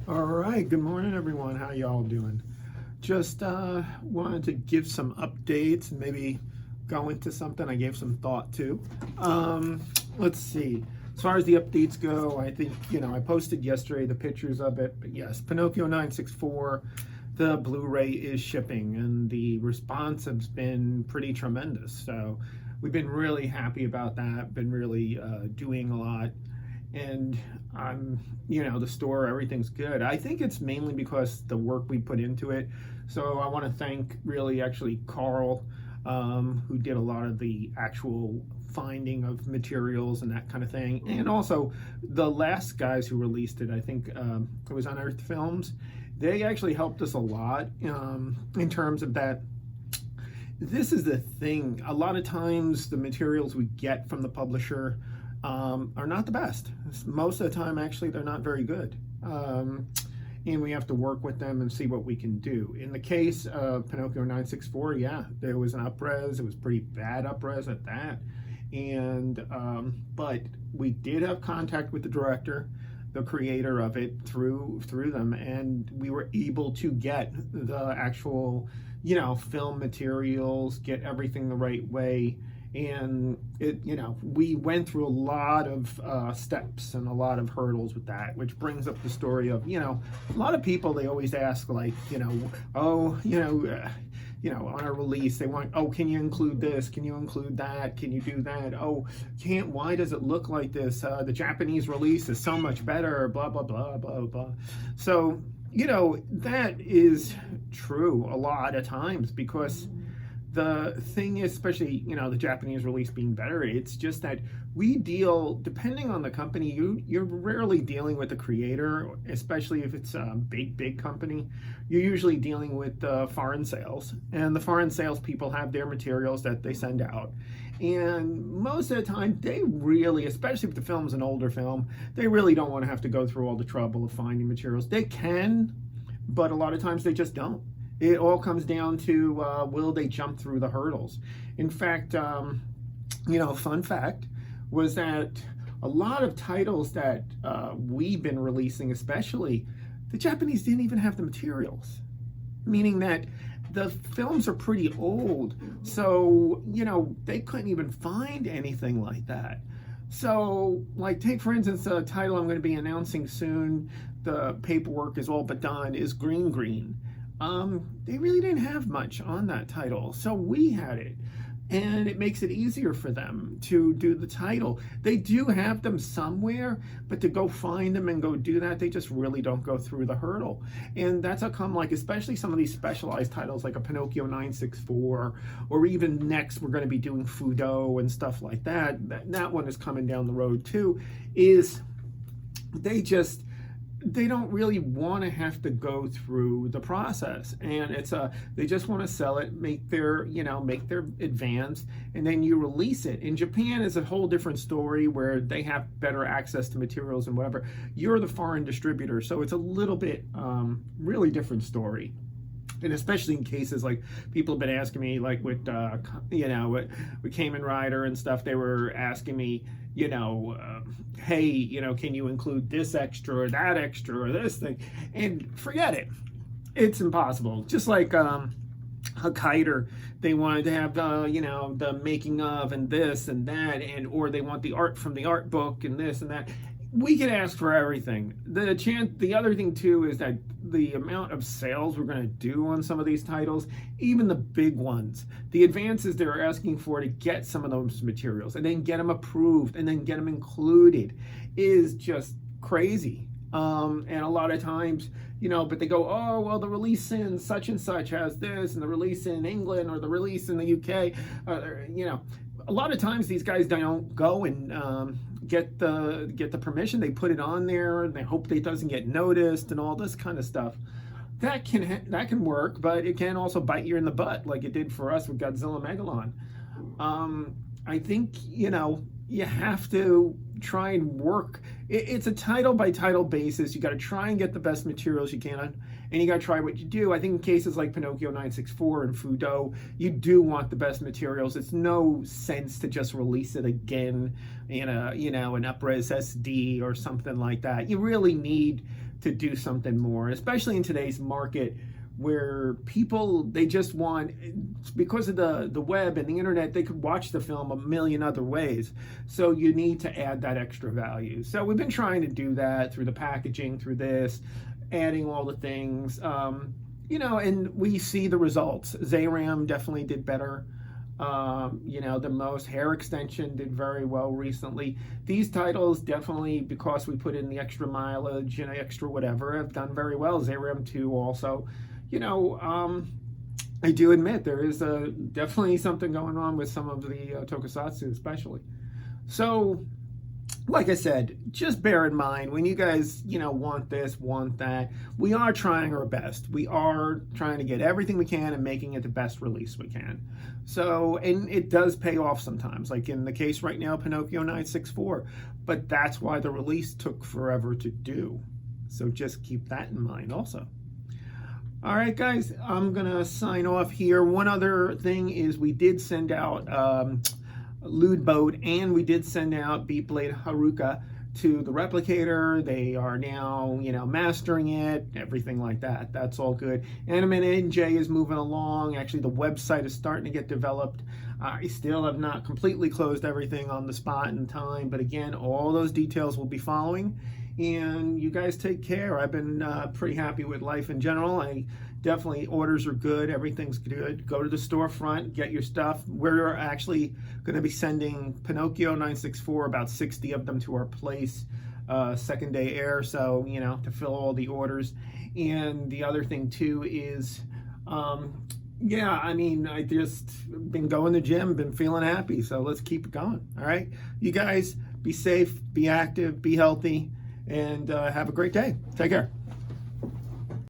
All right, good morning, everyone. How y'all doing? Just wanted to give some updates and maybe go into something I gave some thought to. Let's see. As far as the updates go, I think, I posted yesterday the pictures of it, but yes, Pinocchio 964, the Blu-ray is shipping, and the response has been pretty tremendous. So we've been really happy about that, been really doing a lot, and the store, everything's good. I think it's mainly because the work we put into it. So I want to thank really actually Carl, who did a lot of the actual finding of materials and that kind of thing, and also the last guys who released it. I think it was Unearthed Films. They actually helped us a lot in terms of that. This is the thing. A lot of times, the materials we get from the publisher are not the best. Most of the time, actually, they're not very good. And we have to work with them and see what we can do. In the case of Pinocchio 964, yeah, there was an upres. It was pretty bad upres at that. And but we did have contact with the director, the creator of it, through them, and we were able to get the actual, film materials, get everything the right way. And we went through a lot of steps and a lot of hurdles with that, which brings up the story of, a lot of people, they always ask, like, oh, on a release, they want, oh, can you include this? Can you include that? Can you do that? Oh, why does it look like this? The Japanese release is so much better, blah, blah, blah, blah, blah. So, that is true a lot of times, because the thing is, especially, the Japanese release being better, it's just that we deal, depending on the company, you're rarely dealing with the creator, especially if it's a big company. You're usually dealing with foreign sales, and the foreign sales people have their materials that they send out. And most of the time, they really, especially if the film's an older film, they really don't want to have to go through all the trouble of finding materials. They can, but a lot of times they just don't. It all comes down to will they jump through the hurdles. In fact, fun fact was that a lot of titles that we've been releasing, especially, the Japanese didn't even have the materials, meaning that the films are pretty old. So, they couldn't even find anything like that. So, like, take for instance a title I'm going to be announcing soon. The paperwork is all but done, is Green Green. They really didn't have much on that title, so we had it, and it makes it easier for them to do the title. They do have them somewhere, but to go find them and go do that, they just really don't go through the hurdle. And that's how come, like, especially some of these specialized titles like a Pinocchio 964, or even next we're going to be doing Fudo and stuff like that. That one is coming down the road too, is they don't really want to have to go through the process, and they just want to sell it, make their advance, and then you release it. In Japan is a whole different story, where they have better access to materials and whatever. You're the foreign distributor, so it's a little bit really different story. And especially in cases like people have been asking me, like with Kamen Rider and stuff, they were asking me, hey, can you include this extra or that extra or this thing? And forget it, it's impossible. Just like a kiter, they wanted to have the making of and this and that, or they want the art from the art book and this and that. We can ask for everything. The other thing too is that the amount of sales we're going to do on some of these titles, even the big ones, the advances they're asking for to get some of those materials and then get them approved and then get them included, is just crazy. And a lot of times, but they go, oh, well, the release in such and such has this, and the release in England or the release in the UK, a lot of times these guys don't go and get the permission. They put it on there and they hope it doesn't get noticed and all this kind of stuff. That can work, but it can also bite you in the butt, like it did for us with Godzilla Megalon. I think you have to try and work. It's a title by title basis. You got to try and get the best materials you can, and you got to try what you do. I think in cases like Pinocchio 964 and Fudo, you do want the best materials. It's no sense to just release it again in an upres SD or something like that. You really need to do something more, especially in today's market where people, they just want, because of the web and the internet, they could watch the film a million other ways. So you need to add that extra value. So we've been trying to do that through the packaging, through this, adding all the things, you know, and we see the results. Zayram definitely did better, you know, the most. Hair Extension did very well recently. These titles definitely, because we put in the extra mileage and extra whatever, have done very well. Zayram 2 also. You know, I do admit there is definitely something going on with some of the tokusatsu especially. So, like I said, just bear in mind when you guys, you know, want this, want that, we are trying our best. We are trying to get everything we can and making it the best release we can. So, and it does pay off sometimes, like in the case right now, Pinocchio 964. But that's why the release took forever to do. So just keep that in mind also. All right, guys, I'm going to sign off here. One other thing is we did send out Lewd Boat, and we did send out Beat Blade Haruka to the replicator. They are now, you know, mastering it, everything like that. That's all good. Anime NJ is moving along. Actually, the website is starting to get developed. I still have not completely closed everything on the spot and time, but again, all those details will be following. And you guys take care. I've been pretty happy with life in general. I definitely, orders are good. Everything's good. Go to the storefront, get your stuff. We're actually going to be sending Pinocchio 964, about 60 of them to our place, second day air. So, you know, to fill all the orders. And the other thing too is, yeah, I mean, I just been going to the gym, been feeling happy. So let's keep it going. All right. You guys be safe, be active, be healthy, and have a great day. Take care.